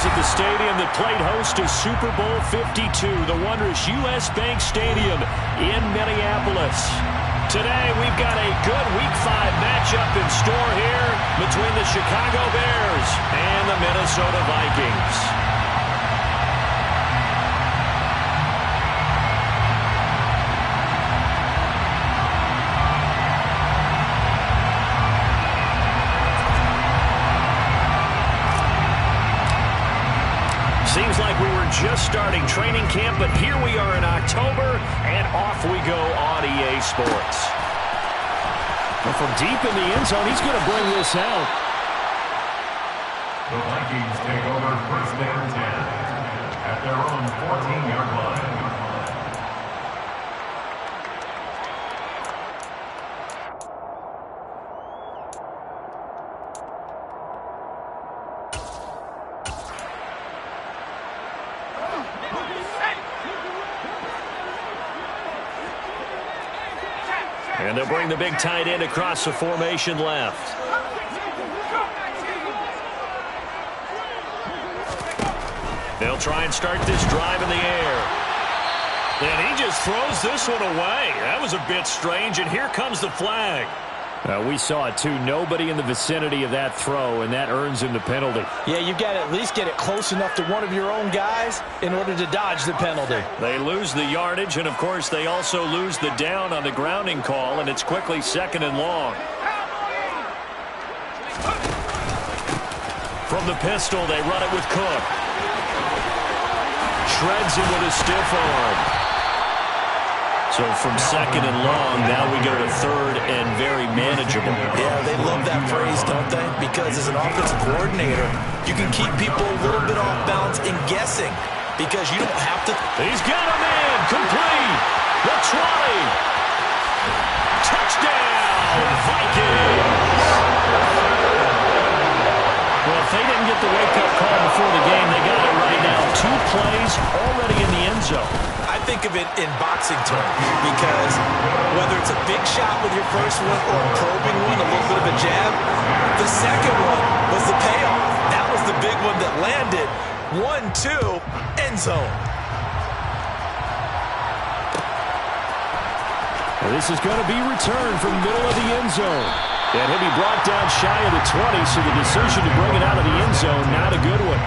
fans at the stadium that played host to Super Bowl 52, the wondrous U.S. Bank Stadium in Minneapolis. Today, we've got a good Week 5 matchup in store here between the Chicago Bears and the Minnesota Vikings. Seems like we were just starting training camp, but here we are in October, and off we go on EA Sports. Well, from deep in the end zone, he's going to bring this out. The Vikings take over first and 10 at their own 14-yard line. And they'll bring the big tight end across the formation left. They'll try and start this drive in the air. And he just throws this one away. That was a bit strange, and here comes the flag. We saw it, too. Nobody in the vicinity of that throw, and that earns him the penalty. Yeah, you've got to at least get it close enough to one of your own guys in order to dodge the penalty. They lose the yardage, and, of course, they also lose the down on the grounding call, and it's quickly 2nd and long. From the pistol, they run it with Cook. Shreds him with a stiff arm. So from 2nd and long, now we go to 3rd and very manageable. Yeah, they love that phrase, don't they? Because as an offensive coordinator, you can keep people a little bit off balance and guessing because you don't have to. He's got him in. Complete. The 20. Touchdown, Vikings. Well, if they didn't get the wake-up call before the game, they got it right now. 2 plays already in the end zone. I think of it in boxing terms because whether it's a big shot with your first one or a probing one, a little bit of a jab, the second one was the payoff. That was the big one that landed. 1-2, end zone. Well, this is going to be returned from the middle of the end zone. And he'll be brought down shy of the 20, so the decision to bring it out of the end zone, not a good one.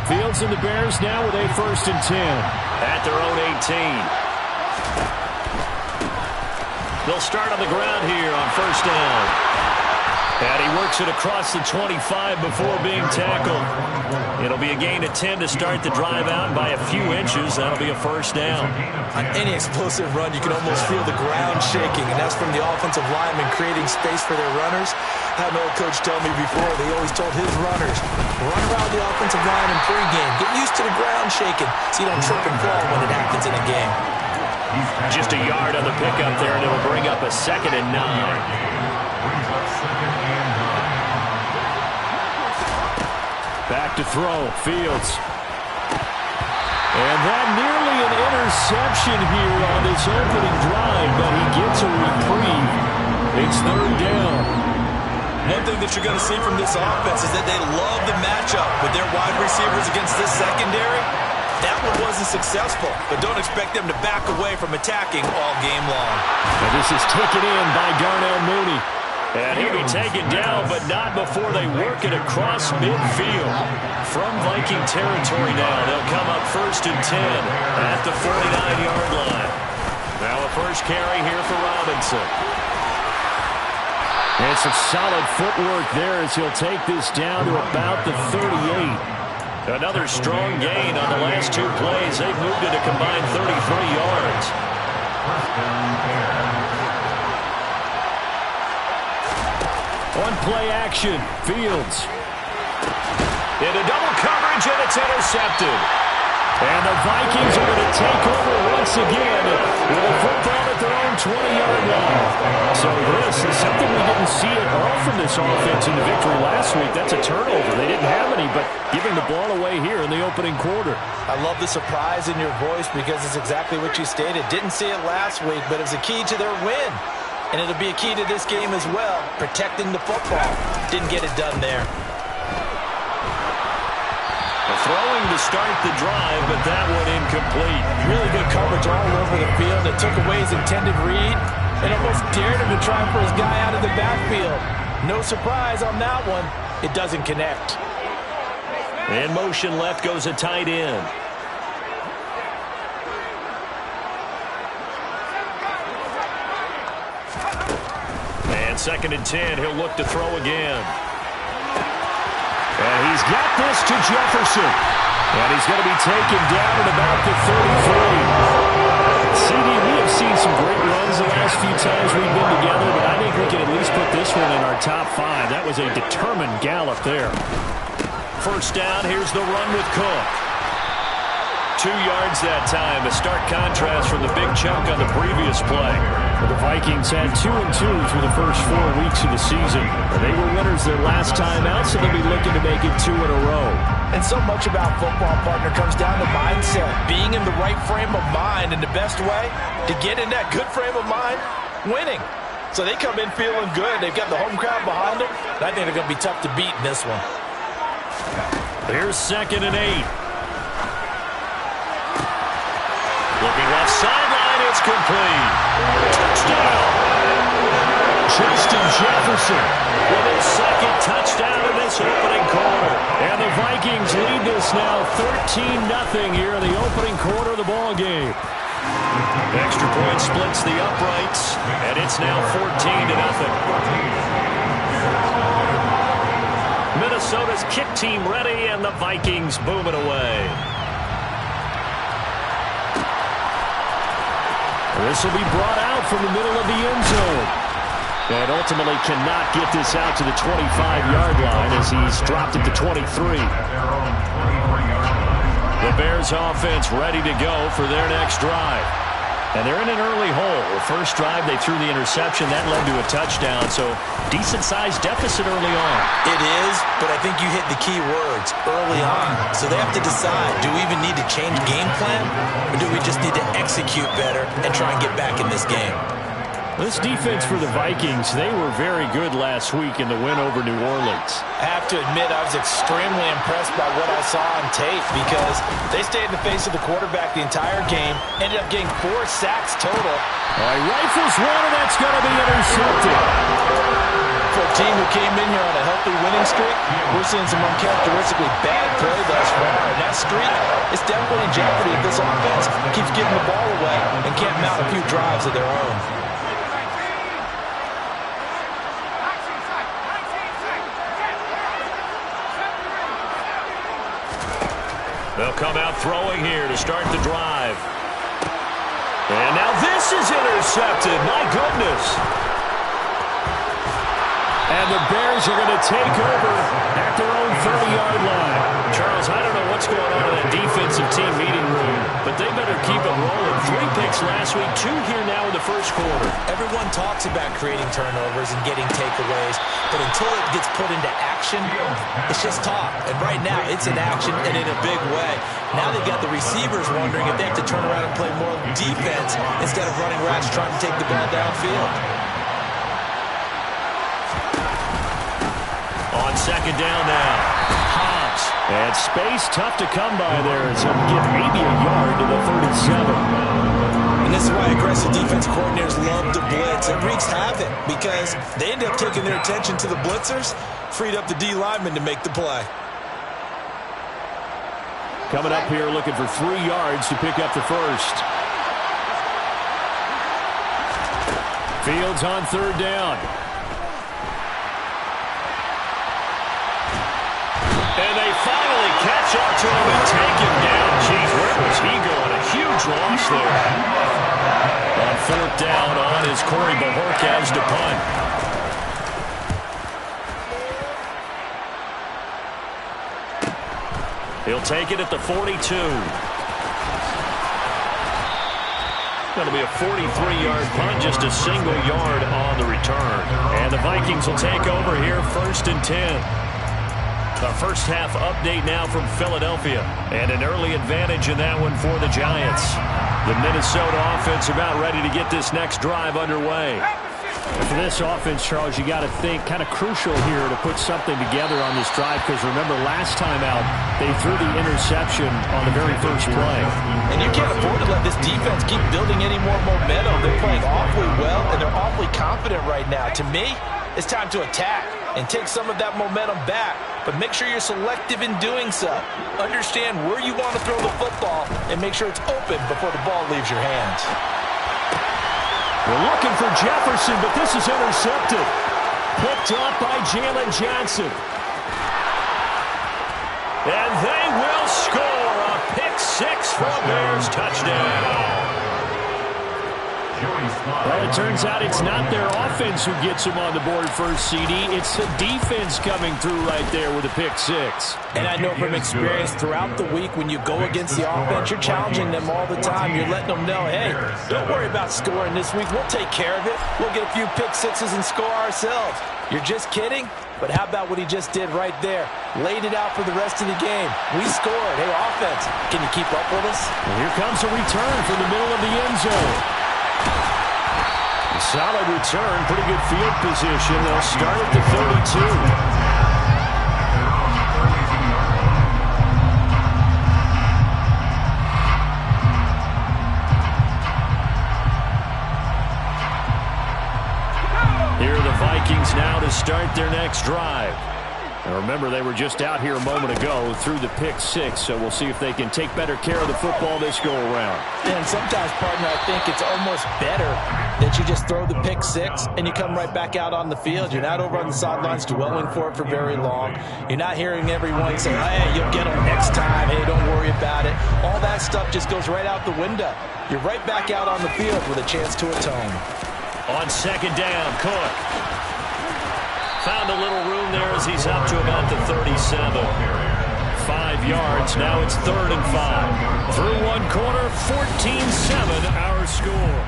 Fields and the Bears now with a 1st and 10 at their own 18. They'll start on the ground here on 1st down. And he works it across the 25 before being tackled. It'll be a gain of 10 to start the drive out by a few inches. That'll be a 1st down. On any explosive run, you can almost feel the ground shaking, and that's from the offensive linemen creating space for their runners. I had an old coach tell me before, they always told his runners, run around the offensive line in pregame. Get used to the ground shaking so you don't trip and fall when it happens in a game. Just a yard on the pickup there, and it'll bring up a 2nd and 9. Back to throw, Fields. And that nearly an interception here on this opening drive, but he gets a reprieve. It's 3rd down. One thing that you're going to see from this offense is that they love the matchup with their wide receivers against this secondary. That one wasn't successful, but don't expect them to back away from attacking all game long. And this is taken in by Darnell Mooney. And he'll be taken down, but not before they work it across midfield. From Viking territory now, they'll come up 1st and 10 at the 49-yard line. Now a first carry here for Robinson. And some solid footwork there as he'll take this down to about the 38. Another strong gain on the last 2 plays. They've moved it a combined 33 yards. On play action, Fields. Into double coverage, and it's intercepted. And the Vikings are going to take over once again with a football at their own 20-yard 1. So this is something we didn't see at all from this offense in the victory last week. That's a turnover. They didn't have any, but giving the ball away here in the opening quarter. I love the surprise in your voice because it's exactly what you stated. Didn't see it last week, but it was a key to their win. And it'll be a key to this game as well, protecting the football. Didn't get it done there. Throwing to start the drive, but that one incomplete. Really good coverage all over the field. It took away his intended read and almost dared him to try for his guy out of the backfield. No surprise on that one. It doesn't connect. In motion left goes a tight end. And 2nd and 10, he'll look to throw again. And he's got this to Jefferson. And he's going to be taken down at about the 33. CD, we have seen some great runs the last few times we've been together, but I think we can at least put this one in our top 5. That was a determined gallop there. First down, here's the run with Cook. 2 yards that time, a stark contrast from the big chunk on the previous play. The Vikings had 2-2 through the first 4 weeks of the season. They were winners their last time out, so they'll be looking to make it 2 in a row. And so much about football, partner, comes down to mindset. Being in the right frame of mind, and the best way to get in that good frame of mind, winning. So they come in feeling good. They've got the home crowd behind them. And I think they're going to be tough to beat in this one. Here's 2nd and 8. Looking left sideline, it's complete. Touchdown! Justin Jefferson with his 2nd touchdown in this opening quarter. And the Vikings lead this now 13-0 here in the opening quarter of the ball game. Extra point splits the uprights, and it's now 14-0. Minnesota's kick team ready, and the Vikings boom it away. This will be brought out from the middle of the end zone. And ultimately cannot get this out to the 25-yard line as he's dropped it to 23. The Bears offense ready to go for their next drive. And they're in an early hole. The first drive, they threw the interception. That led to a touchdown, so decent-sized deficit early on. It is, but I think you hit the key words, early on. So they have to decide, do we even need to change game plan, or do we just need to execute better and try and get back in this game? This defense for the Vikings, they were very good last week in the win over New Orleans. I have to admit, I was extremely impressed by what I saw on tape because they stayed in the face of the quarterback the entire game, ended up getting 4 sacks total. All right, rifles one, and that's going to be intercepted. For a team who came in here on a healthy winning streak, we're seeing some uncharacteristically bad play thus far. And that streak is definitely in jeopardy if this offense keeps giving the ball away and can't mount a few drives of their own. They'll come out throwing here to start the drive. And now this is intercepted. My goodness. And the Bears are going to take over at their own 30-yard line. Charles, I don't know what's going on in that defensive team meeting room, but they better keep it rolling. 3 picks last week, 2 here now in the first quarter. Everyone talks about creating turnovers and getting takeaways, but until it gets put into action, it's just talk. And right now, it's in action and in a big way. Now they've got the receivers wondering if they have to turn around and play more defense instead of running routes trying to take the ball downfield. On 2nd down now, Hobbs. And space tough to come by there as he'll get maybe a yard to the 37. And this is why aggressive defense coordinators love to blitz. It wreaks havoc because they end up taking their attention to the blitzers, freed up the D lineman to make the play. Coming up here looking for 3 yards to pick up the first. Fields on 3rd down. And they finally catch up to him and take him down. Jeez, where was he going? A huge loss there. On 4th down on is Corey Bajorquez to punt. He'll take it at the 42. Going to be a 43-yard punt, just a single yard on the return. And the Vikings will take over here, 1st and 10. A first half update now from Philadelphia. And an early advantage in that one for the Giants. The Minnesota offense about ready to get this next drive underway. For this offense, Charles, you got to think kind of crucial here to put something together on this drive, because remember last time out they threw the interception on the very first play. And you can't afford to let this defense keep building any more momentum. They're playing awfully well, and they're awfully confident right now. To me, it's time to attack and take some of that momentum back, but make sure you're selective in doing so. Understand where you want to throw the football and make sure it's open before the ball leaves your hands. We're looking for Jefferson, but this is intercepted. Picked up by Jalen Johnson. And they will score a pick six for a Bears touchdown. Well, it turns out it's not their offense who gets them on the board first, CD. It's the defense coming through right there with a pick six. And I know from experience throughout the week, when you go against the offense, you're challenging them all the time. You're letting them know, hey, don't worry about scoring this week. We'll take care of it. We'll get a few pick sixes and score ourselves. You're just kidding? But how about what he just did right there? Laid it out for the rest of the game. We scored. Hey, offense, can you keep up with us? And here comes a return from the middle of the end zone. Solid return, pretty good field position. They'll start at the 32. Here are the Vikings now to start their next drive. Now remember, they were just out here a moment ago through the pick six, so we'll see if they can take better care of the football this go around. And sometimes, partner, I think it's almost better that you just throw the pick six and you come right back out on the field. You're not over on the sidelines dwelling for it for very long. You're not hearing everyone say, hey, you'll get them next time. Hey, don't worry about it. All that stuff just goes right out the window. You're right back out on the field with a chance to atone. On second down, Cook. Found a little room there as he's up to about the 37. 5 yards. Now it's 3rd and 5. Through one quarter, 14-7 our score.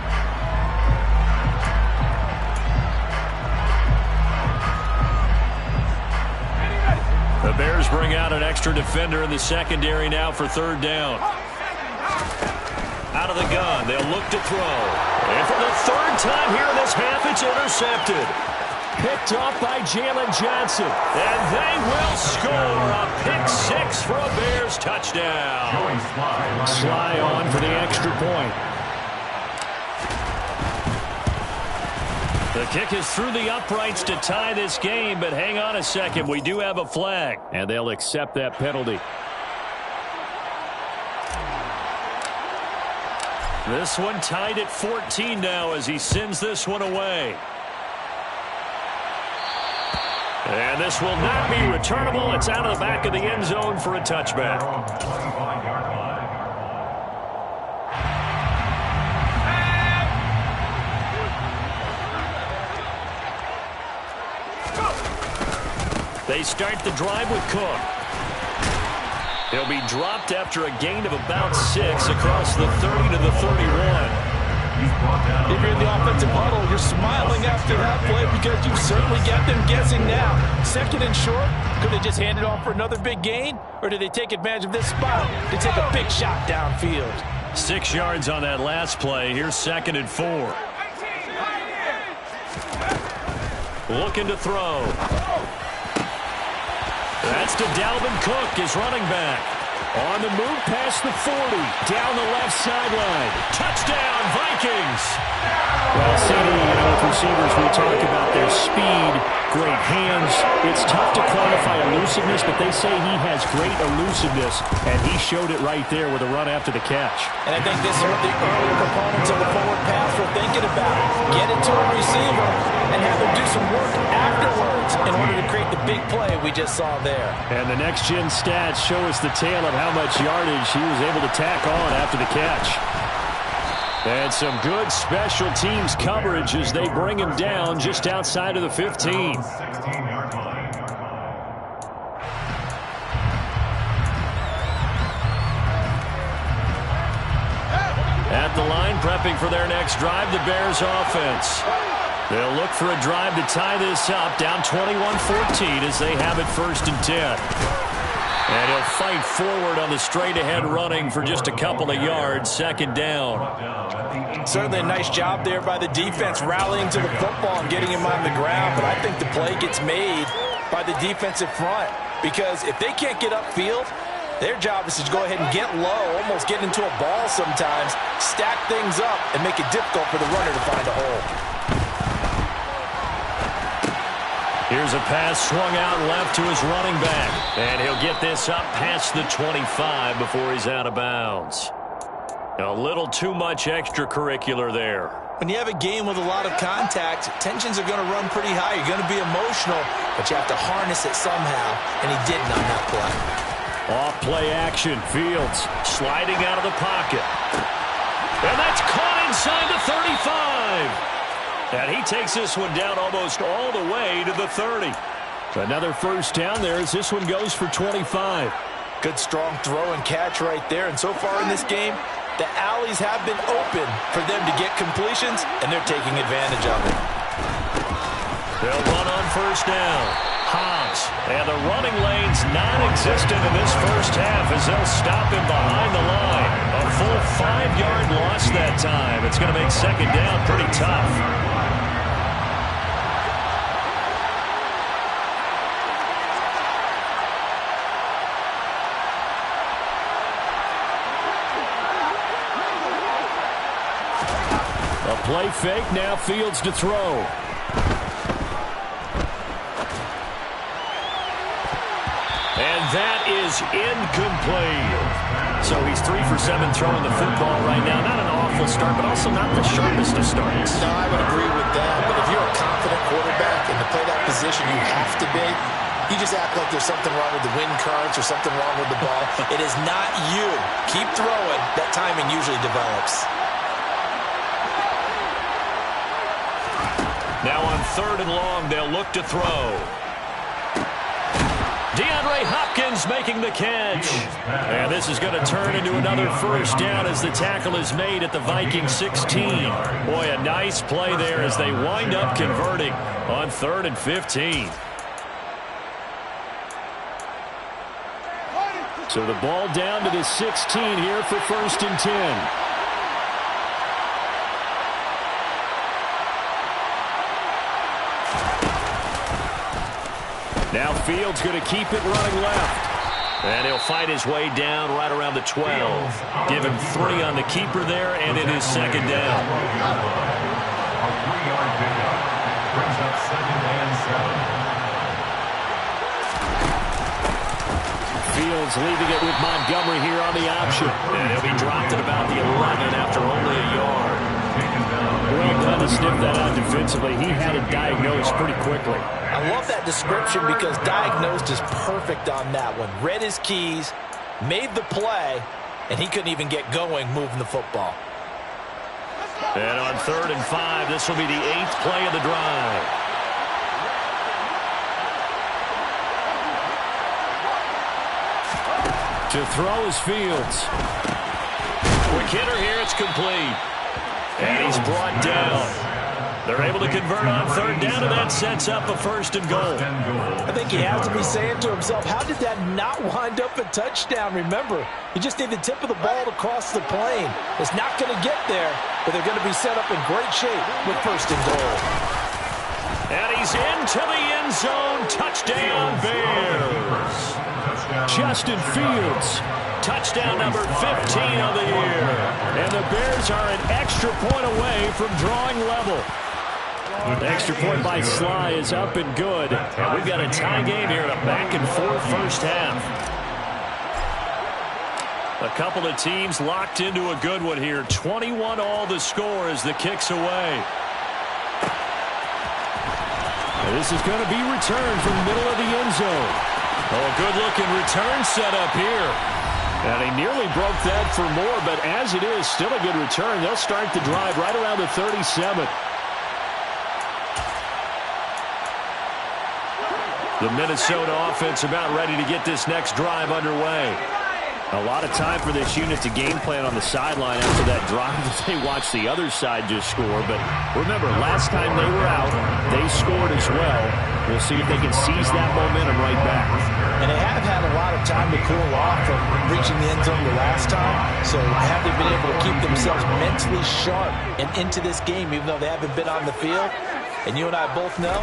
The Bears bring out an extra defender in the secondary now for 3rd down. Out of the gun, they'll look to throw. And for the 3rd time here in this half, it's intercepted. Picked off by Jalen Johnson. And they will score a pick six for a Bears touchdown. Sly on for the extra point. The kick is through the uprights to tie this game, but hang on a second. We do have a flag, and they'll accept that penalty. This one tied at 14 now as he sends this one away. And this will not be returnable. It's out of the back of the end zone for a touchback. They start the drive with Cook. He'll be dropped after a gain of about 6 across the 30 to the 31. If you're in the offensive huddle, you're smiling after that play because you certainly got them guessing now. 2nd and short, could they just hand it off for another big gain? Or did they take advantage of this spot to take a big shot downfield? 6 yards on that last play. Here's 2nd and 4. Looking to throw. That's to Dalvin Cook, his running back. On the move past the 40, down the left sideline. Touchdown, Vikings! Well, CD, with receivers, we talk about their speed, great hands. It's tough to quantify elusiveness, but they say he has great elusiveness, and he showed it right there with a run after the catch. And I think this is what the earlier components of the forward pass were thinking about. Get it to a receiver and have him do some work afterwards in order to create the big play we just saw there. And the next-gen stats show us the tale of how much yardage he was able to tack on after the catch. And some good special teams coverage as they bring him down just outside of the 15. At the line again, prepping for their next drive, the Bears offense. They'll look for a drive to tie this up, down 21-14 as they have it 1st and 10. And he'll fight forward on the straight-ahead running for just a couple of yards, 2nd down. Certainly a nice job there by the defense rallying to the football and getting him on the ground, but I think the play gets made by the defensive front because if they can't get upfield, their job is to go ahead and get low, almost get into a ball sometimes, stack things up, and make it difficult for the runner to find a hole. Here's a pass swung out left to his running back. And he'll get this up past the 25 before he's out of bounds. A little too much extracurricular there. When you have a game with a lot of contact, tensions are going to run pretty high. You're going to be emotional, but you have to harness it somehow, and he didn't on that play. Off play action. Fields sliding out of the pocket. And that's caught inside the 35. And he takes this one down almost all the way to the 30. Another 1st down there as this one goes for 25. Good strong throw and catch right there. And so far in this game, the alleys have been open for them to get completions, and they're taking advantage of it. They'll run on 1st down. Hobbs, and the running lane's non-existent in this 1st half as they'll stop him behind the line. A full 5-yard loss that time. It's going to make 2nd down pretty tough. A play fake, now Fields to throw. And that is incomplete. So he's 3 for 7 throwing the football right now. Not an awful start, but also not the sharpest of starts. No, I would agree with that. But if you're a confident quarterback and to play that position you have to be, you just act like there's something wrong with the wind currents or something wrong with the ball. It is not you. Keep throwing. That timing usually develops. Now on 3rd and long, they'll look to throw. DeAndre Hopkins making the catch. And this is going to turn into another 1st down as the tackle is made at the Vikings 16. Boy, a nice play there as they wind up converting on 3rd and 15. So the ball down to the 16 here for 1st and 10. Now Fields going to keep it running left. And he'll fight his way down right around the 12. Give him 3 on the keeper there, and it is 2nd down. A 3-yard pickup brings up 2nd and 7. Fields leaving it with Montgomery here on the option. And he'll be dropped at about the 11 after only a yard. Well done to sniff that out defensively. He had it diagnosed pretty quickly. I love that description because diagnosed is perfect on that one. Read his keys, made the play, and he couldn't even get going moving the football. And on 3rd and 5, this will be the 8th play of the drive. To throw is Fields. Quick hitter here, it's complete. And he's brought down. They're able to convert on 3rd down, and that sets up a 1st and goal. I think he has to be saying to himself, how did that not wind up a touchdown? Remember, you just need the tip of the ball to cross the plane. It's not going to get there, but they're going to be set up in great shape with 1st and goal. And he's into the end zone. Touchdown, Bears. Justin Fields. Touchdown number 15 of the year. And the Bears are an extra point away from drawing level. The extra point by Sly is up and good. And we've got a tie game here in a back-and-forth 1st half. A couple of teams locked into a good one here. 21 all the score as the kick's away. And this is going to be returned from the middle of the end zone. Oh, a good-looking return set up here. And he nearly broke that for more, but as it is, still a good return. They'll start the drive right around the 37. The Minnesota offense about ready to get this next drive underway. A lot of time for this unit to game plan on the sideline after that drive as they watch the other side just score. But remember, last time they were out, they scored as well. We'll see if they can seize that momentum right back. And they have had a lot of time to cool off from reaching the end zone the last time. So have they been able to keep themselves mentally sharp and into this game, even though they haven't been on the field? And you and I both know,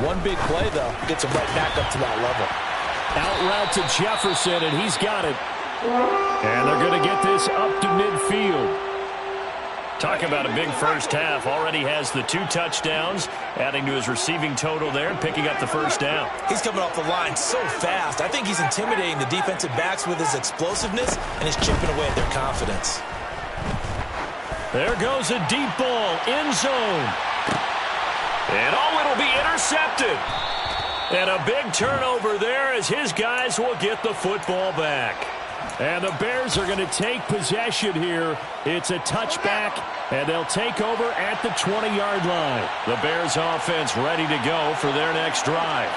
one big play, though, gets them right back up to that level. Out route to Jefferson, and he's got it. And they're going to get this up to midfield. Talk about a big first half. Already has the 2 touchdowns, adding to his receiving total there, picking up the first down. He's coming off the line so fast. I think he's intimidating the defensive backs with his explosiveness and is chipping away at their confidence. There goes a deep ball, end zone. And it'll be intercepted. And a big turnover there as his guys will get the football back. And the Bears are going to take possession here. It's a touchback, and they'll take over at the 20-yard line. The Bears offense ready to go for their next drive.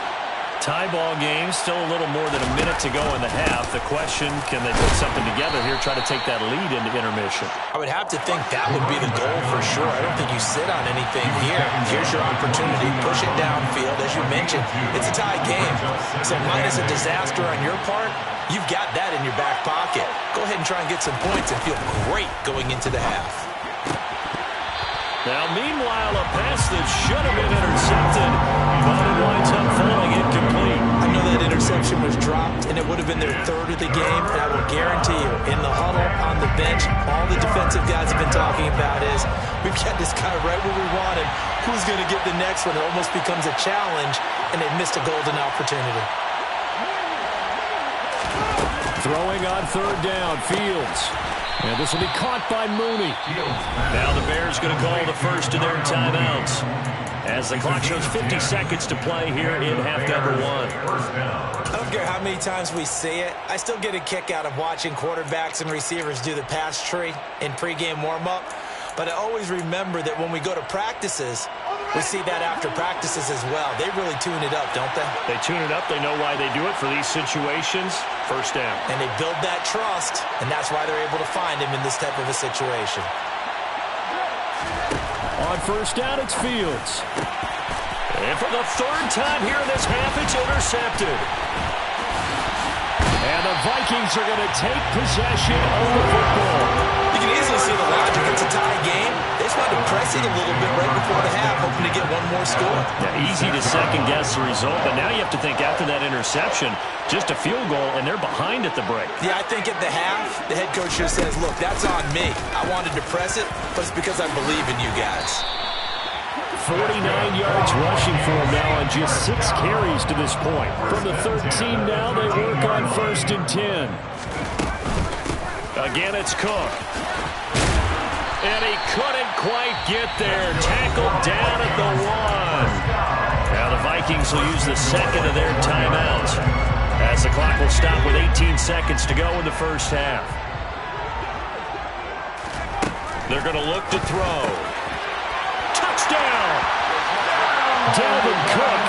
Tie ball game, still a little more than a minute to go in the half. The question, can they put something together here, try to take that lead into intermission? I would have to think that would be the goal for sure. I don't think you sit on anything here. Here's your opportunity. Push it downfield. As you mentioned, it's a tie game. So minus a disaster on your part, you've got that in your back pocket. Go ahead and try and get some points and feel great going into the half. Now, meanwhile, a pass that should have been intercepted, but it winds up falling incomplete. I know that interception was dropped, and it would have been their 3rd of the game, and I will guarantee you, in the huddle, on the bench, all the defensive guys have been talking about is, we've got this guy right where we want him. Who's going to get the next one? It almost becomes a challenge, and they missed a golden opportunity. Throwing on 3rd down, Fields. And this will be caught by Mooney. Now the Bears going to call the first of their timeouts as the clock shows 50 seconds to play here in half number 1. I don't care how many times we see it. I still get a kick out of watching quarterbacks and receivers do the pass tree in pregame warm-up. But I always remember that when we go to practices, we see that after practices as well. They really tune it up, don't they? They tune it up. They know why they do it for these situations. First down. And they build that trust, and that's why they're able to find him in this type of a situation. On first down, it's Fields. And for the 3rd time here in this half, it's intercepted. And the Vikings are going to take possession of the football. You can easily see the logic. It's a tie game. They just wanted to press it a little bit right before the half, hoping to get one more score. Yeah, easy to second-guess the result, but now you have to think after that interception, just a field goal, and they're behind at the break. Yeah, I think at the half, the head coach just says, look, that's on me. I wanted to press it, but it's because I believe in you guys. 49 yards rushing for him now on just 6 carries to this point. From the 13 now, they work on 1st and 10. Again, it's Cook. And he couldn't quite get there. Tackled down at the 1. Now the Vikings will use the 2nd of their timeouts as the clock will stop with 18 seconds to go in the first half. They're going to look to throw. Touchdown! Dalvin Cook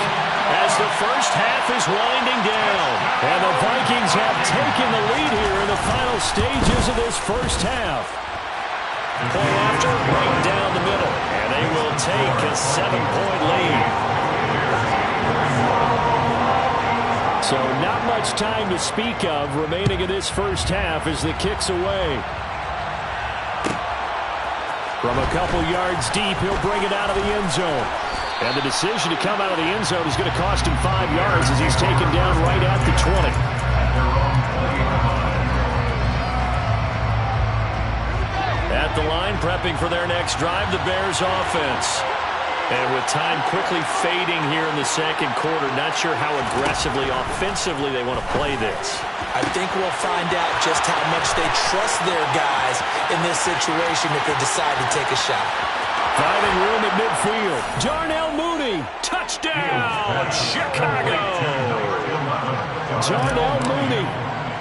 as the first half is winding down. And the Vikings have taken the lead here in the final stages of this first half. Play after, right down the middle. And they will take a 7-point lead. So not much time to speak of remaining in this first half as the kick's away. From a couple yards deep, he'll bring it out of the end zone. And the decision to come out of the end zone is going to cost him 5 yards as he's taken down right at the 20. At the line, prepping for their next drive, the Bears offense. And with time quickly fading here in the second quarter, not sure how aggressively, offensively they want to play this. I think we'll find out just how much they trust their guys in this situation if they decide to take a shot. Finding room at midfield. Darnell Mooney. Touchdown, Chicago! Darnell Mooney.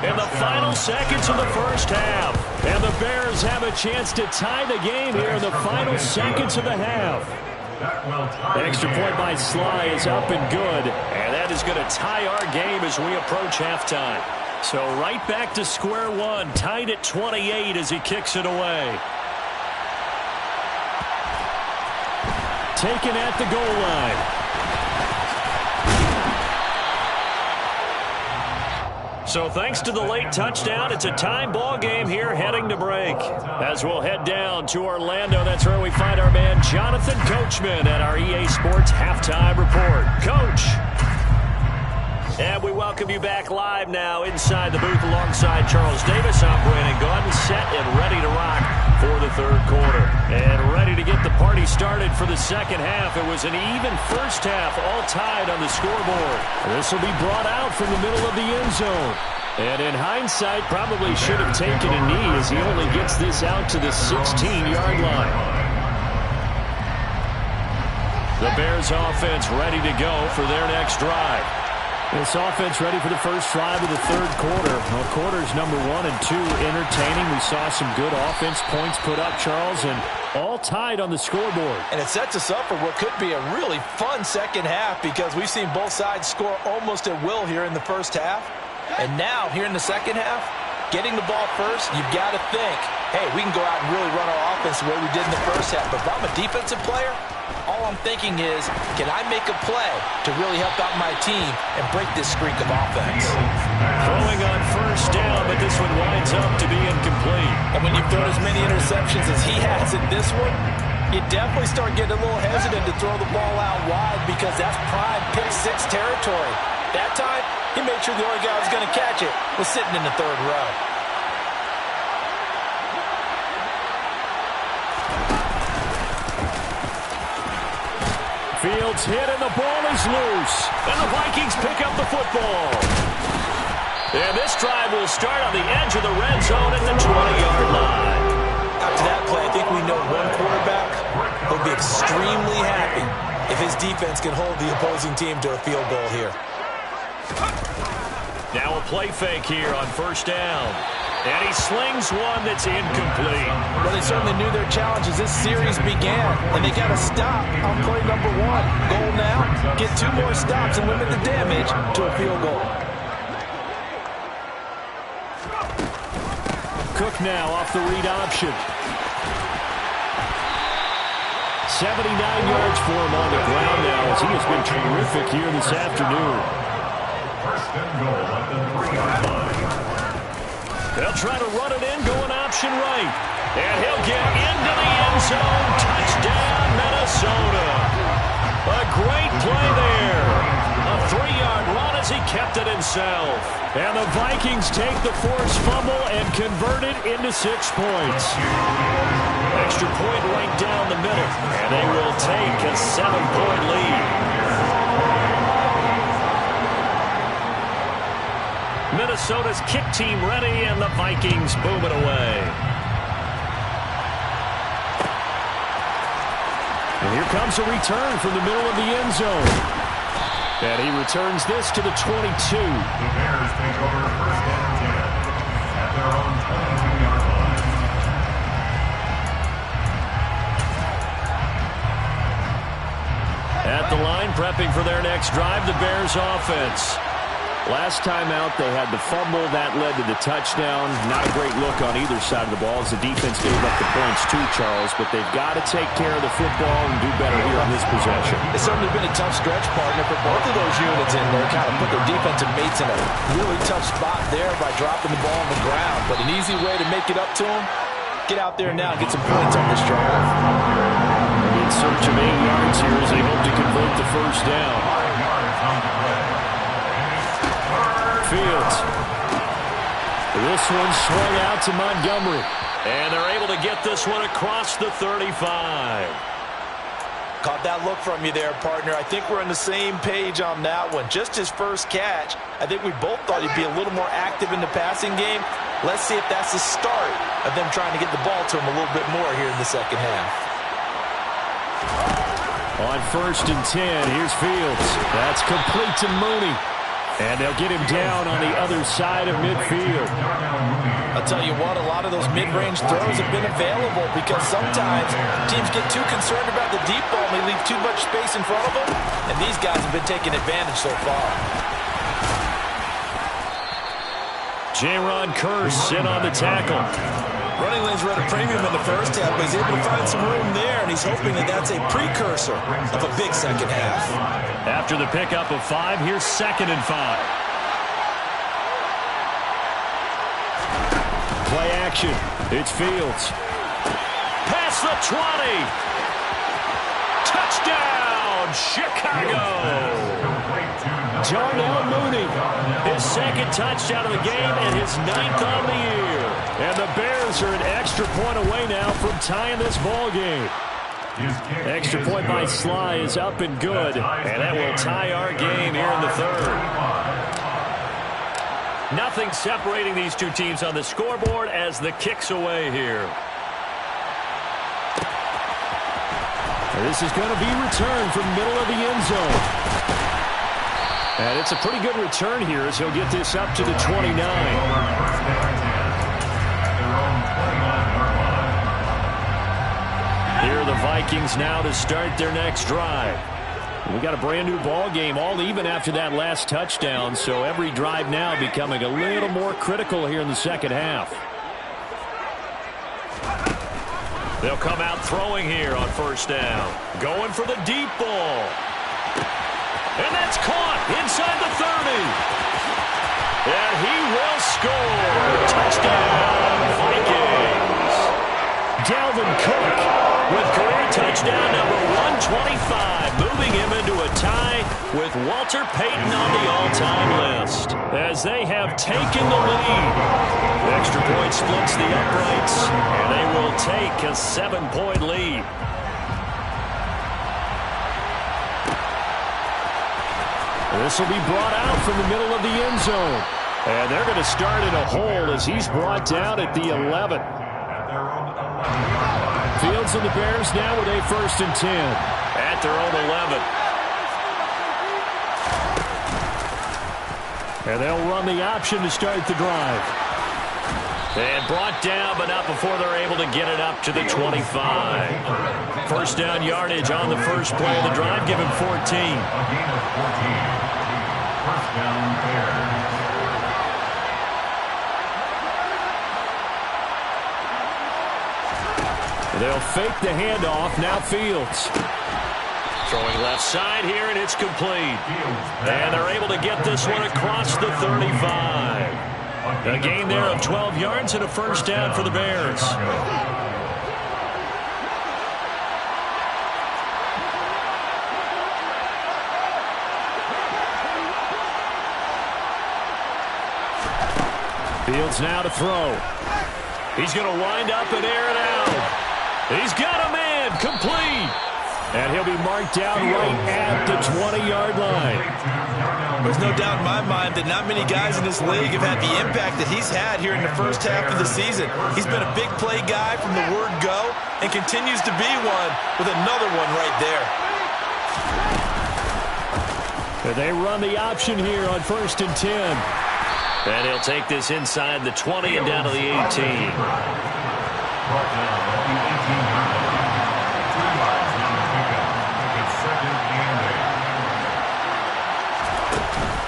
In the final seconds of the first half. And the Bears have a chance to tie the game here in the final seconds of the half. The extra point by Sly is up and good. And that is going to tie our game as we approach halftime. So right back to square one, tied at 28 as he kicks it away. Taken at the goal line. So thanks to the late touchdown, it's a tie ball game here heading to break. As we'll head down to Orlando, that's where we find our man Jonathan Coachman at our EA Sports Halftime Report. Coach. And we welcome you back live now inside the booth alongside Charles Davis. I'm Brandon Gaudin, set and ready to rock for the third quarter. And ready to get the party started for the second half. It was an even first half, all tied on the scoreboard. This will be brought out from the middle of the end zone. And in hindsight, probably should have taken a knee as he only gets this out to the 16-yard line. The Bears offense ready to go for their next drive. This offense ready for the first drive of the third quarter. Well, quarters number 1 and 2 entertaining. We saw some good offense points put up, Charles, and all tied on the scoreboard. And it sets us up for what could be a really fun second half because we've seen both sides score almost at will here in the first half. And now, here in the second half, getting the ball first, you've got to think, hey, we can go out and really run our offense the way we did in the first half. But if I'm a defensive player, all I'm thinking is, can I make a play to really help out my team and break this streak of offense? Throwing on first down, but this one winds up to be incomplete. And when you've thrown as many interceptions as he has in this one, you definitely start getting a little hesitant to throw the ball out wide because that's prime pick six territory. That time, he made sure the only guy who was going to catch it was sitting in the third row. Fields hit and the ball is loose. And the Vikings pick up the football. And this drive will start on the edge of the red zone at the 20-yard line. After that play, I think we know one quarterback will be extremely happy if his defense can hold the opposing team to a field goal here. Now a play fake here on first down. And he slings one that's incomplete. Well, they certainly knew their challenge as this series began, and they got to stop on play number 1. Goal now, get 2 more stops and limit the damage to a field goal. Cook now off the read option. 79 yards for him on the ground now as he has been terrific here this afternoon. First and goal at the 3-yard line. They'll try to run it in, going option right. And he'll get into the end zone. Touchdown, Minnesota. A great play there. A 3-yard run as he kept it himself. And the Vikings take the forced fumble and convert it into 6 points. Extra point right down the middle. And they will take a 7-point lead. Minnesota's kick team ready, and the Vikings boom it away. And here comes a return from the middle of the end zone. And he returns this to the 22. The Bears take over first and 10 at their own 22-yard line. At the line, prepping for their next drive, the Bears offense. Last time out, they had the fumble. That led to the touchdown. Not a great look on either side of the ball as the defense gave up the points too, Charles. But they've got to take care of the football and do better here on this possession. It's certainly been a tough stretch, partner, for both of those units in there. Kind of put their defensive mates in a really tough spot there by dropping the ball on the ground. But an easy way to make it up to them, get out there now and get some points on this drive. In search of 8 yards here as they hope to convert the first down. 5 yards on the play. Fields. This one swung out to Montgomery. And they're able to get this one across the 35. Caught that look from you there, partner. I think we're on the same page on that one. Just his first catch. I think we both thought he'd be a little more active in the passing game. Let's see if that's the start of them trying to get the ball to him a little bit more here in the second half. On first and 10, here's Fields. That's complete to Mooney. And they'll get him down on the other side of midfield. I'll tell you what, a lot of those mid-range throws have been available because sometimes teams get too concerned about the deep ball and they leave too much space in front of them. And these guys have been taking advantage so far. J-Ron Curse in on the tackle. Running lanes were at a premium in the first half, but he's able to find some room there, and he's hoping that that's a precursor of a big second half. After the pickup of 5, here's 2nd and 5. Play action. It's Fields. Past the 20. Touchdown, Chicago. Darnell Mooney, his 2nd touchdown of the game and his 9th on the year. And the Bears are an extra point away now from tying this ball game. Extra point by Sly is up and good, and that will tie our game here in the 3rd. Nothing separating these two teams on the scoreboard as the kick's away here. This is going to be returned from the middle of the end zone. And it's a pretty good return here as he'll get this up to the 29. Here are the Vikings now to start their next drive. We got a brand new ball game, all even after that last touchdown, so every drive now becoming a little more critical here in the second half. They'll come out throwing here on 1st down. Going for the deep ball. And that's caught inside the 30. And he will score. Touchdown, Vikings. Dalvin Cook with career touchdown number 125, moving him into a tie with Walter Payton on the all-time list as they have taken the lead. The extra point splits the uprights, and they will take a 7-point lead. This will be brought out from the middle of the end zone. And they're going to start in a hole as he's brought down at the 11. Fields and the Bears now with a 1st and 10. At their own 11. And they'll run the option to start the drive. And brought down, but not before they're able to get it up to the 25. 1st down yardage on the first play of the drive. Give him 14. First down, Bears. They'll fake the handoff. Now Fields. Throwing left side here, and it's complete. And they're able to get this one across the 35. A gain there of 12 yards and a 1st down for the Bears. Fields now to throw. He's going to wind up and air it out. He's got a man, complete. And he'll be marked down right at the 20-yard line. There's no doubt in my mind that not many guys in this league have had the impact that he's had here in the first half of the season. He's been a big play guy from the word go and continues to be one with another one right there. And they run the option here on 1st and 10. And he'll take this inside the 20 and down to the 18.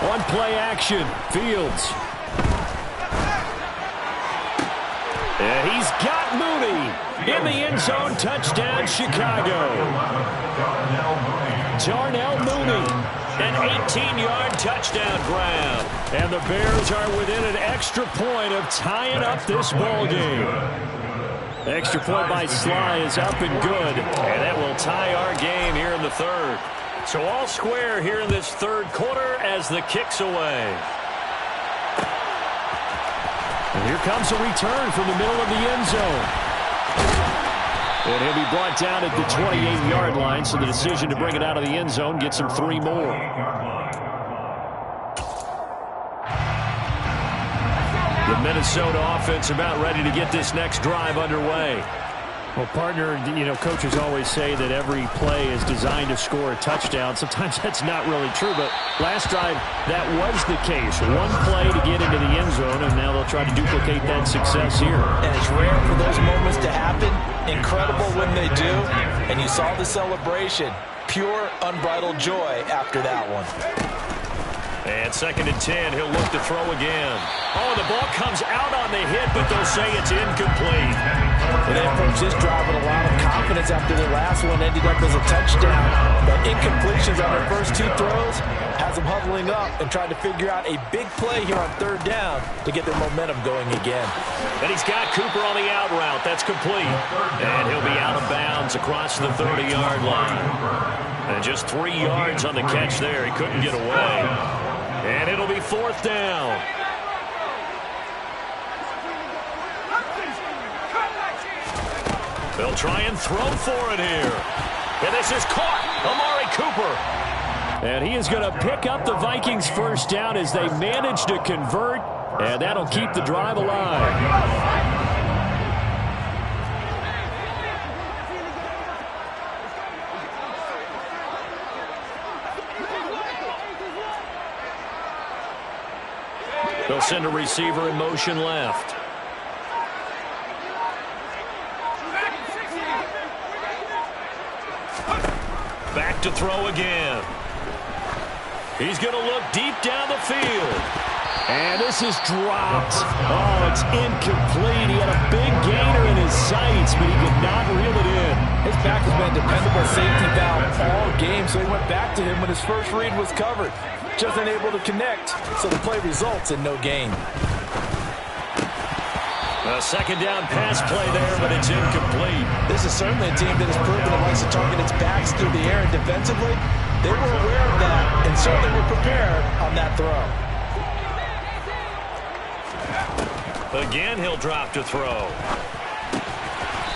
On play action, Fields. And he's got Mooney in the end zone. Touchdown, Chicago. Darnell Mooney, an 18-yard touchdown grab. And the Bears are within an extra point of tying up this ball game. Extra point by Sly is up and good, and that will tie our game here in the 3rd. So all square here in this 3rd quarter as the kick's away. And here comes a return from the middle of the end zone. And he'll be brought down at the 28-yard line, so the decision to bring it out of the end zone gets him 3 more. The Minnesota offense about ready to get this next drive underway. Well, partner, you know, coaches always say that every play is designed to score a touchdown. Sometimes that's not really true, but last drive, that was the case. One play to get into the end zone, and now they'll try to duplicate that success here. And it's rare for those moments to happen. Incredible when they do. And you saw the celebration. Pure, unbridled joy after that one. And 2nd and 10, he'll look to throw again. Oh, the ball comes out on the hit, but they'll say it's incomplete. And they approached this drive with a lot of confidence after the last one ended up as a touchdown. But incompletions on their first 2 throws has them huddling up and trying to figure out a big play here on 3rd down to get their momentum going again. And he's got Cooper on the out route. That's complete. And he'll be out of bounds across the 30-yard line. And just 3 yards on the catch there. He couldn't get away. And it'll be 4th down. They'll try and throw for it here. And this is caught. Amari Cooper. And he is going to pick up the Vikings' 1st down as they manage to convert. And that'll keep the drive alive. They'll send a receiver in motion left. Back to throw again. He's going to look deep down the field. And this is dropped. Oh, it's incomplete. He had a big gainer in his sights, but he could not reel it in. His back has been a dependable safety valve all game, so he went back to him when his first read was covered. Just unable to connect, so the play results in no gain. A 2nd down pass play there, but it's incomplete. This is certainly a team that has proven it likes to target its backs through the air, and defensively, they were aware of that and certainly were prepared on that throw. Again, he'll drop to throw.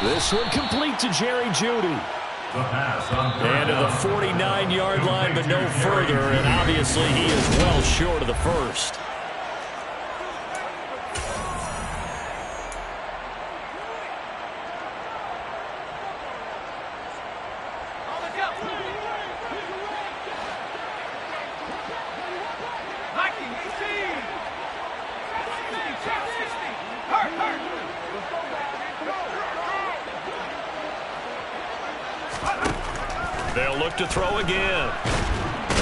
This one complete to Jerry Jeudy. And to the 49-yard line, but no further, and obviously he is well short of the first. They'll look to throw again.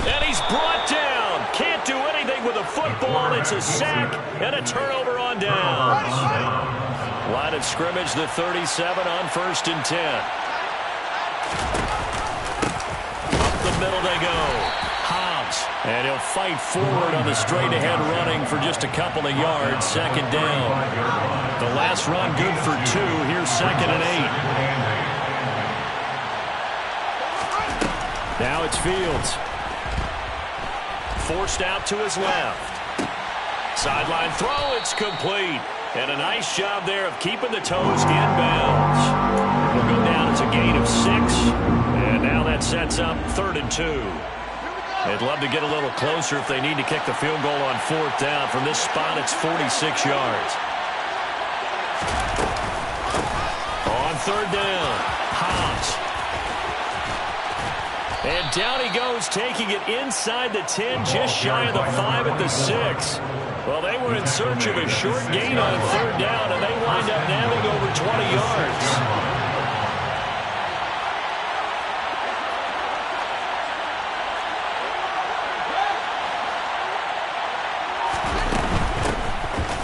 And he's brought down. Can't do anything with a football. It's a sack and a turnover on downs. Line of scrimmage, the 37 on 1st and 10. Up the middle they go. Hobbs. And he'll fight forward on the straight-ahead running for just a couple of yards. 2nd down. The last run good for 2. Here's 2nd and 8. Now it's Fields. Forced out to his left. Sideline throw, it's complete. And a nice job there of keeping the toes inbounds. Will go down as a gain of 6. And now that sets up 3rd and 2. They'd love to get a little closer if they need to kick the field goal on 4th down. From this spot, it's 46 yards. On 3rd down, Hobbs. And down he goes, taking it inside the 10, just shy of the 5 at the 6. Well, they were in search of a short gain on 3rd down, and they wind up nabbing over 20 yards.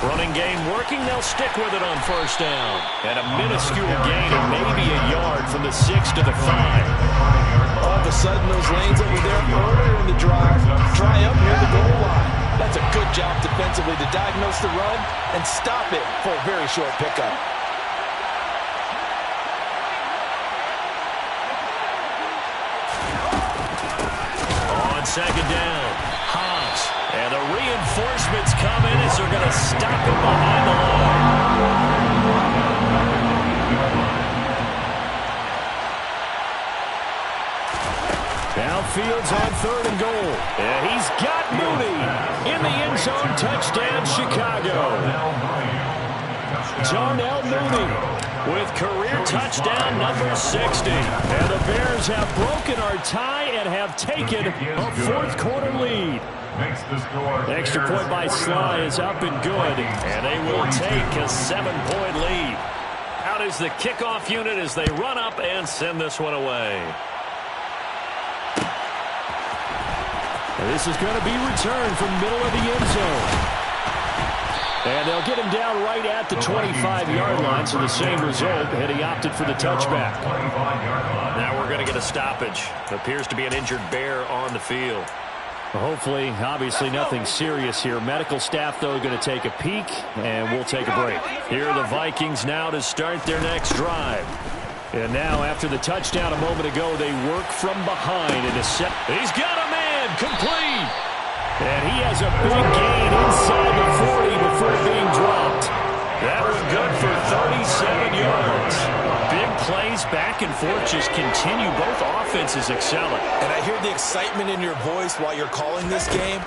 Running game working, they'll stick with it on 1st down. And a minuscule gain of maybe a yard from the 6 to the 5. All of a sudden, those lanes that were there earlier in the drive dry up near the goal line. That's a good job defensively to diagnose the run and stop it for a very short pickup. On 2nd down, Hobbs. And the reinforcements come in as they're going to stop him behind the line. Now Fields on 3rd and goal. And he's got Mooney in the end zone. Touchdown, Chicago. Darnell Mooney with career touchdown number 60. And the Bears have broken our tie and have taken a 4th quarter lead. Extra point by Sly is up and good. And they will take a 7-point lead. Out is the kickoff unit as they run up and send this one away. And this is going to be returned from middle of the end zone. And they'll get him down right at the 25-yard line, so the same result, and he opted for the touchback. Now we're going to get a stoppage. Appears to be an injured Bear on the field. Hopefully, obviously nothing serious here. Medical staff, though, going to take a peek, and we'll take a break. Here are the Vikings now to start their next drive. And now, after the touchdown a moment ago, they work from behind in a set. He's got a man, complete. And he has a big gain inside the 40 before being dropped. That was good for 37 yards. Big plays back and forth just continue. Both offenses excelling. And I hear the excitement in your voice while you're calling this game.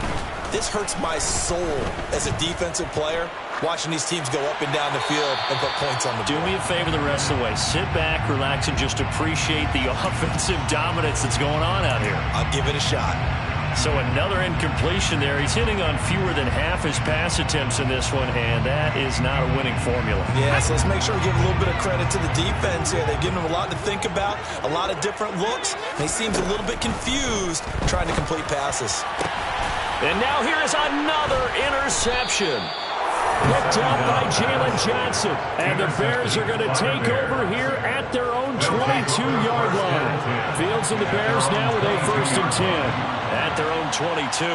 This hurts my soul as a defensive player, watching these teams go up and down the field and put points on the board. Do me a favor the rest of the way. Sit back, relax, and just appreciate the offensive dominance that's going on out here. I'll give it a shot. So another incompletion there. He's hitting on fewer than half his pass attempts in this one, and that is not a winning formula. Yeah, so let's make sure we give a little bit of credit to the defense here. They've given him a lot to think about, a lot of different looks, and he seems a little bit confused trying to complete passes. And now here is another interception. Picked up by Jalen Johnson. And the Bears are going to take over here at their own 22-yard line. Fields and the Bears now with a 1st and 10. At their own 22.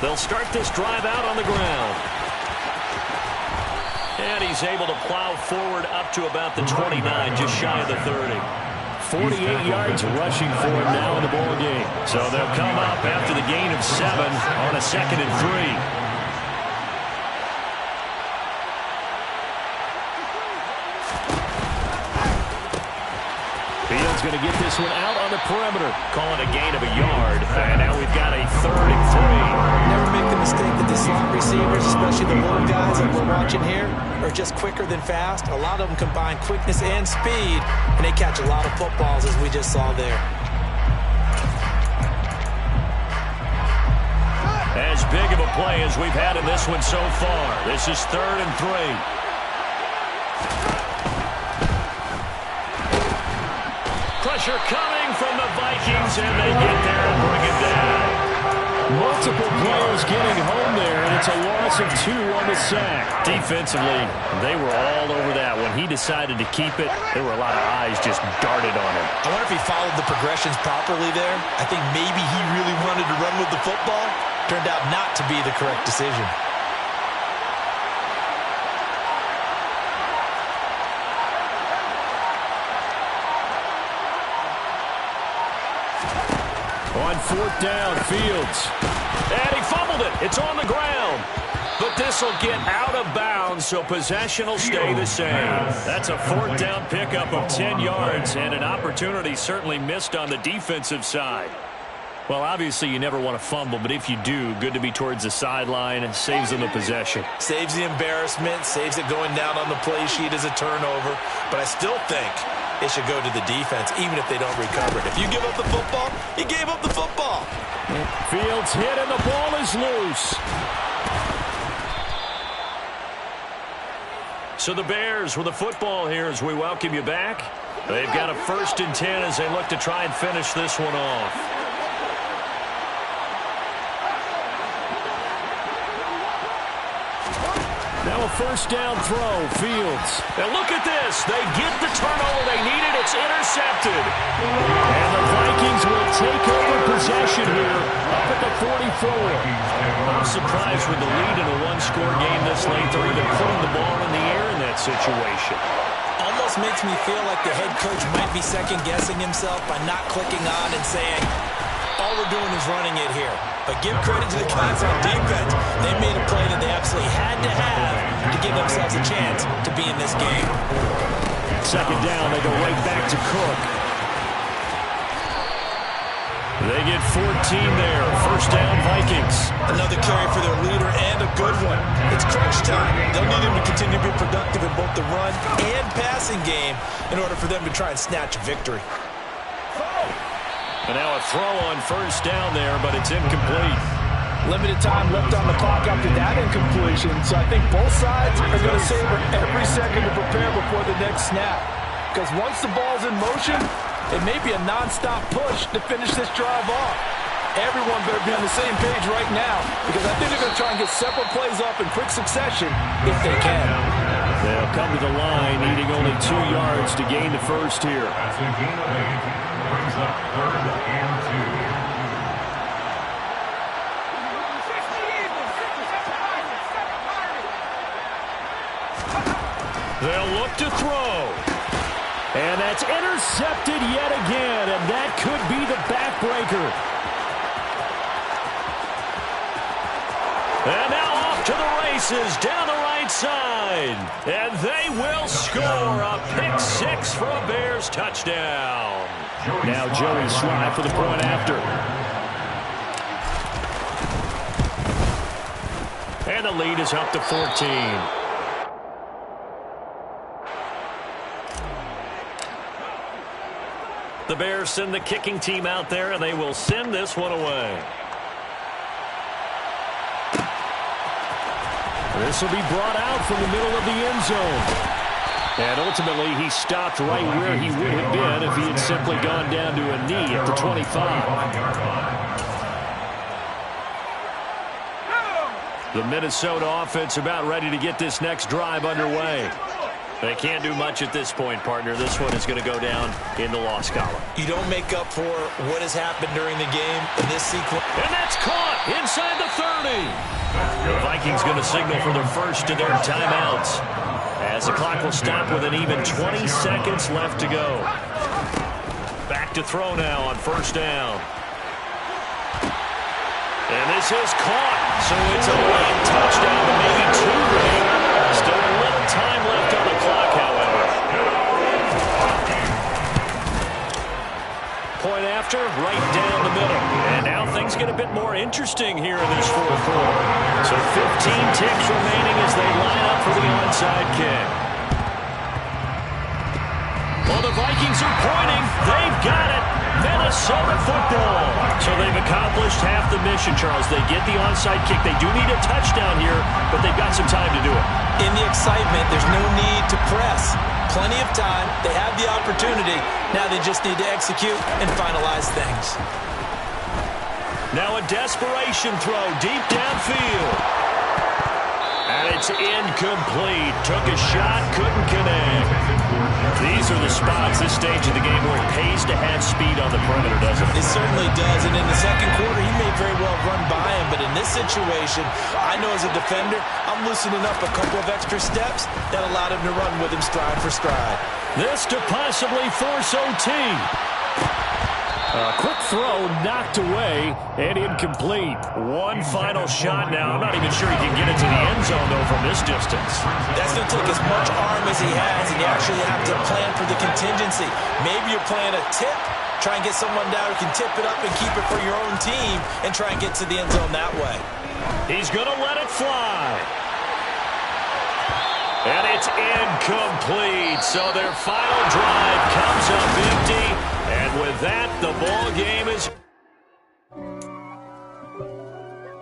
They'll start this drive out on the ground. And he's able to plow forward up to about the 29, just shy of the 30. 48 yards rushing for him now in the ball game. So they'll come up after the gain of 7 on a 2nd and 3. Fields going to get this one out on the perimeter. Call it a gain of a yard. And now we've got a 3rd and 3. Never make the mistake that the slot receivers, especially the little guys that we're watching here, are just quicker than fast. A lot of them combine quickness and speed, and they catch a lot of footballs, as we just saw there. As big of a play as we've had in this one so far. This is 3rd and 3. Pressure coming from the Vikings, and they get there and bring it down. Multiple players getting home there, and it's a loss of 2 on the sack. Defensively, they were all over that. When he decided to keep it, there were a lot of eyes just darted on him. I wonder if he followed the progressions properly there. I think maybe he really wanted to run with the football. Turned out not to be the correct decision. On 4th down, Fields. And he fumbled it. It's on the ground. But this will get out of bounds, so possession will stay the same. That's a 4th down pickup of 10 yards, and an opportunity certainly missed on the defensive side. Well, obviously you never want to fumble, but if you do, good to be towards the sideline. It saves them the possession. Saves the embarrassment, saves it going down on the play sheet as a turnover. But I still think it should go to the defense, even if they don't recover it. If you give up the football, you gave up the football. Fields hit, and the ball is loose. So the Bears with the football here as we welcome you back. They've got a 1st and 10 as they look to try and finish this one off. Now a 1st down throw, Fields. And look at this. They get the turnover they needed. It's intercepted. And the Vikings will take over possession here up at the 44. I'm surprised with the lead in a one-score game this late. They're even putting the ball in the air in that situation. Almost makes me feel like the head coach might be second-guessing himself by not clicking on and saying, all we're doing is running it here. But give credit to the guys on defense. They made a play that they absolutely had to have to give themselves a chance to be in this game. 2nd down, they go right back to Cook. They get 14 there. 1st down, Vikings. Another carry for their leader and a good one. It's crunch time. They'll need him to continue to be productive in both the run and passing game in order for them to try and snatch a victory. And now a throw on 1st down there, but it's incomplete. Limited time left on the clock after that incompletion, so I think both sides are going to savor every second to prepare before the next snap. Because once the ball's in motion, It may be a nonstop push to finish this drive off. Everyone better be on the same page right now because I think they're going to try and get several plays off in quick succession if they can. They'll come to the line, needing only 2 yards to gain the first here. That's a gain of 8. Brings up 3rd and 2. They'll look to throw. And that's intercepted yet again, and that could be the backbreaker. And now off to the races down the right side. And they will score a pick 6 for a Bears touchdown. Now Joey Sly for the point after. And the lead is up to 14. The Bears send the kicking team out there, and they will send this one away. This will be brought out from the middle of the end zone. And ultimately, he stopped right where he would have been if he had simply gone down to a knee at the 25. The Minnesota offense about ready to get this next drive underway. They can't do much at this point, partner. This one is going to go down in the loss column. You don't make up for what has happened during the game in this sequence. And that's caught inside the 30. The Vikings going to signal for their first of their timeouts as the clock will stop with an even 20 seconds left to go. Back to throw now on first down. And this is caught. So it's a late touchdown, but maybe too late. Still a little time left on the clock, however. Point after, right down the middle. And now things get a bit more interesting here in this fourth quarter. So 15 ticks remaining as they line up for the onside kick. Well, the Vikings are pointing. They've got it. Minnesota football. So they've accomplished half the mission, Charles. They get the onside kick. They do need a touchdown here, but they've got some time to do it. In the excitement, there's no need to press. Plenty of time. They have the opportunity. Now they just need to execute and finalize things. Now a desperation throw deep downfield. And it's incomplete. Took a shot, couldn't connect. These are the spots, this stage of the game, where it pays to have speed on the perimeter, doesn't it? It certainly does. And in the second quarter, he may very well run by him. But in this situation, I know as a defender, I'm loosening up a couple of extra steps that allowed him to run with him stride for stride. This to possibly force OT. A quick throw knocked away and incomplete. One final shot now. I'm not even sure he can get it to the end zone, though, from this distance. That's going to take as much arm as he has, and you actually have to plan for the contingency. Maybe you're playing a tip, try and get someone down who can tip it up and keep it for your own team and try and get to the end zone that way. He's going to let it fly. And it's incomplete. So their final drive comes up empty. And with that, the ball game is